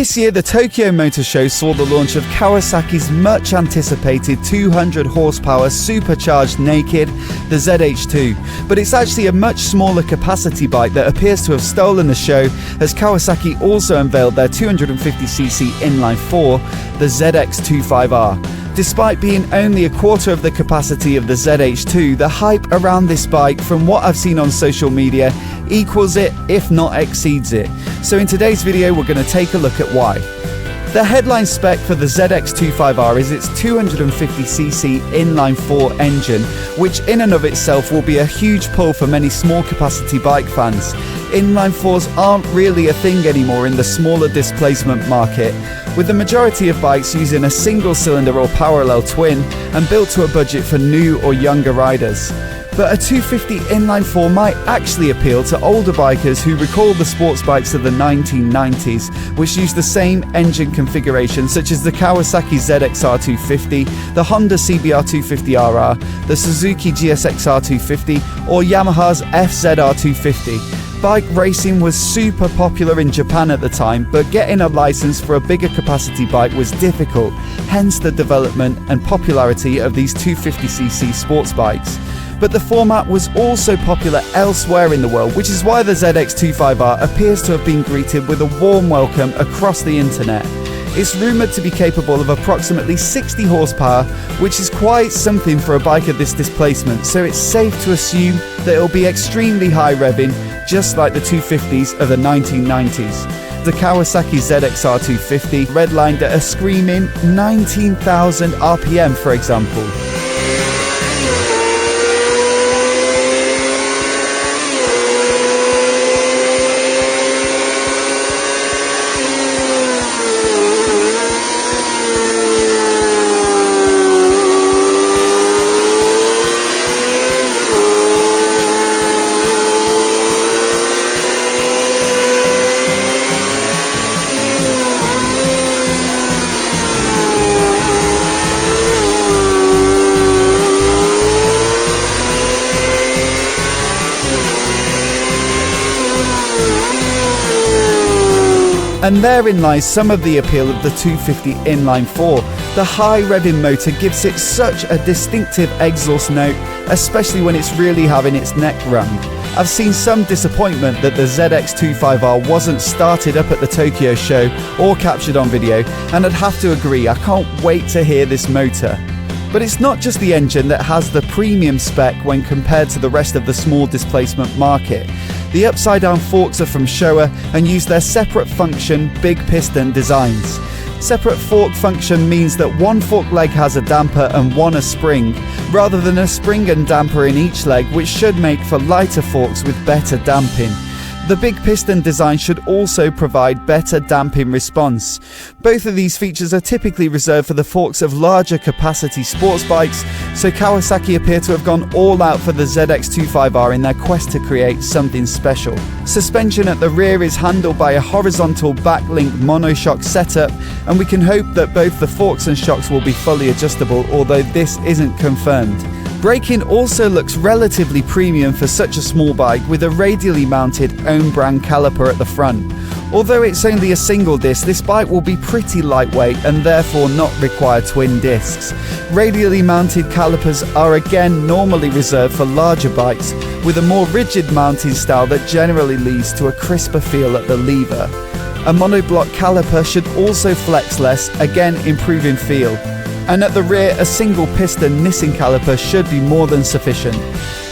This year, the Tokyo Motor Show saw the launch of Kawasaki's much anticipated 200 horsepower supercharged naked, the ZX-2. But it's actually a much smaller capacity bike that appears to have stolen the show, as Kawasaki also unveiled their 250cc inline 4, the ZX-25R. Despite being only a quarter of the capacity of the ZX-2, the hype around this bike, from what I've seen on social media, equals it, if not exceeds it. So in today's video, we're going to take a look at why. The headline spec for the ZX-25R is its 250cc inline 4 engine, which in and of itself will be a huge pull for many small capacity bike fans. Inline 4s aren't really a thing anymore in the smaller displacement market, with the majority of bikes using a single cylinder or parallel twin and built to a budget for new or younger riders. But a 250 inline 4 might actually appeal to older bikers who recall the sports bikes of the 1990s, which used the same engine configuration, such as the Kawasaki ZX-R250, the Honda CBR250RR, the Suzuki GSX-R250, or Yamaha's FZR250. Bike racing was super popular in Japan at the time, but getting a license for a bigger capacity bike was difficult, hence the development and popularity of these 250cc sports bikes. But the format was also popular elsewhere in the world, which is why the ZX-25R appears to have been greeted with a warm welcome across the internet. It's rumoured to be capable of approximately 60 horsepower, which is quite something for a bike of this displacement, so it's safe to assume that it'll be extremely high revving, just like the 250s of the 1990s. The Kawasaki ZX-R250 redlined at a screaming 19,000 RPM, for example. And therein lies some of the appeal of the 250 inline 4. The high revving motor gives it such a distinctive exhaust note, especially when it's really having its neck wrung. I've seen some disappointment that the ZX-25R wasn't started up at the Tokyo show or captured on video, and I'd have to agree, I can't wait to hear this motor. But it's not just the engine that has the premium spec when compared to the rest of the small displacement market. The upside down forks are from Showa and use their separate function big piston designs. Separate fork function means that one fork leg has a damper and one a spring, rather than a spring and damper in each leg, which should make for lighter forks with better damping. The big piston design should also provide better damping response. Both of these features are typically reserved for the forks of larger capacity sports bikes, so Kawasaki appear to have gone all out for the ZX-25R in their quest to create something special. Suspension at the rear is handled by a horizontal backlink monoshock setup, and we can hope that both the forks and shocks will be fully adjustable, although this isn't confirmed. Braking also looks relatively premium for such a small bike, with a radially mounted own brand caliper at the front. Although it's only a single disc, this bike will be pretty lightweight and therefore not require twin discs. Radially mounted calipers are again normally reserved for larger bikes, with a more rigid mounting style that generally leads to a crisper feel at the lever. A monoblock caliper should also flex less, again improving feel. And at the rear, a single piston Nissan caliper should be more than sufficient.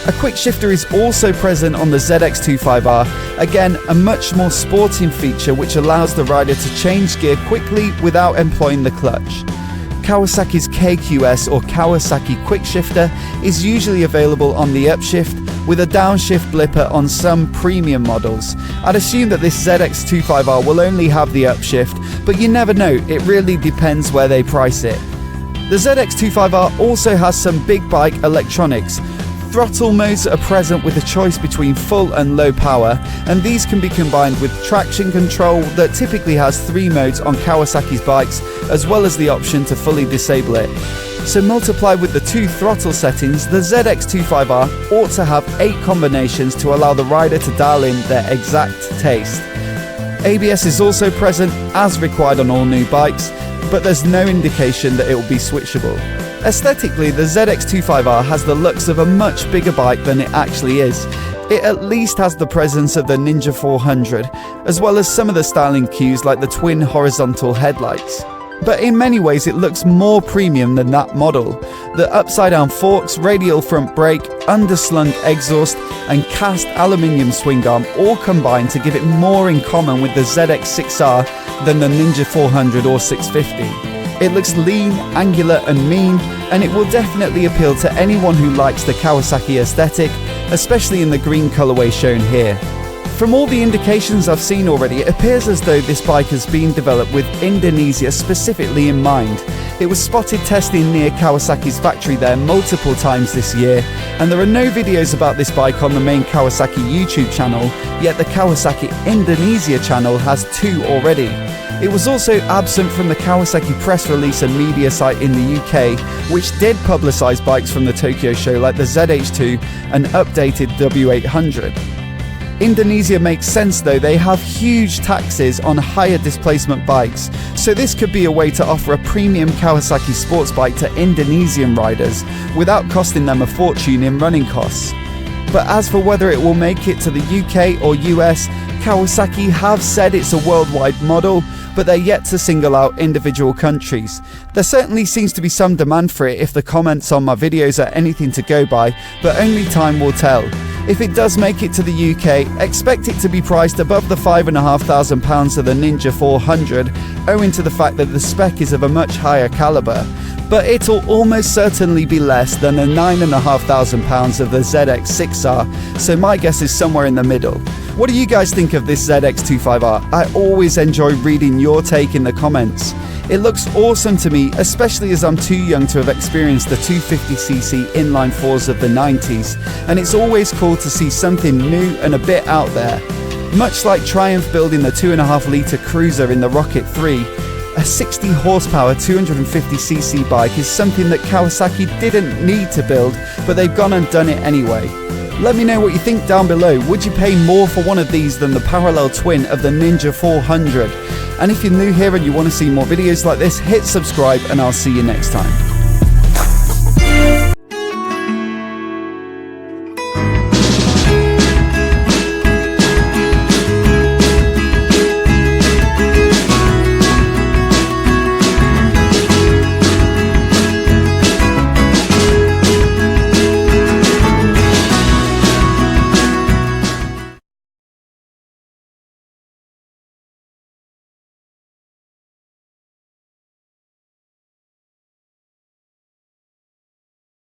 A quick shifter is also present on the ZX-25R, again a much more sporting feature which allows the rider to change gear quickly without employing the clutch. Kawasaki's KQS or Kawasaki quick shifter is usually available on the upshift, with a downshift blipper on some premium models. I'd assume that this ZX-25R will only have the upshift, but you never know, it really depends where they price it. The ZX-25R also has some big bike electronics. Throttle modes are present with a choice between full and low power, and these can be combined with traction control that typically has 3 modes on Kawasaki's bikes, as well as the option to fully disable it. So multiplied with the 2 throttle settings, the ZX-25R ought to have 8 combinations to allow the rider to dial in their exact taste. ABS is also present as required on all new bikes, but there's no indication that it will be switchable. Aesthetically, the ZX-25R has the looks of a much bigger bike than it actually is. It at least has the presence of the Ninja 400, as well as some of the styling cues like the twin horizontal headlights. But in many ways it looks more premium than that model. The upside down forks, radial front brake, underslung exhaust and cast aluminium swing arm all combine to give it more in common with the ZX-6R than the Ninja 400 or 650. It looks lean, angular and mean, and it will definitely appeal to anyone who likes the Kawasaki aesthetic, especially in the green colourway shown here. From all the indications I've seen already, it appears as though this bike has been developed with Indonesia specifically in mind. It was spotted testing near Kawasaki's factory there multiple times this year, and there are no videos about this bike on the main Kawasaki YouTube channel, yet the Kawasaki Indonesia channel has 2 already. It was also absent from the Kawasaki press release and media site in the UK, which did publicise bikes from the Tokyo show like the ZH2 and updated W800. Indonesia makes sense though, they have huge taxes on higher displacement bikes, so this could be a way to offer a premium Kawasaki sports bike to Indonesian riders without costing them a fortune in running costs. But as for whether it will make it to the UK or US, Kawasaki have said it's a worldwide model, but they're yet to single out individual countries. There certainly seems to be some demand for it if the comments on my videos are anything to go by, but only time will tell. If it does make it to the UK, expect it to be priced above the £5,500 of the Ninja 400, owing to the fact that the spec is of a much higher calibre. But it'll almost certainly be less than the £9,500 of the ZX-6R, so my guess is somewhere in the middle. What do you guys think of this ZX-25R? I always enjoy reading your take in the comments. It looks awesome to me, especially as I'm too young to have experienced the 250cc inline 4s of the 90s, and it's always cool to see something new and a bit out there. Much like Triumph building the 2.5 litre cruiser in the Rocket 3, a 60 horsepower 250cc bike is something that Kawasaki didn't need to build, but they've gone and done it anyway. Let me know what you think down below. Would you pay more for one of these than the parallel twin of the Ninja 400? And if you're new here and you want to see more videos like this, hit subscribe and I'll see you next time.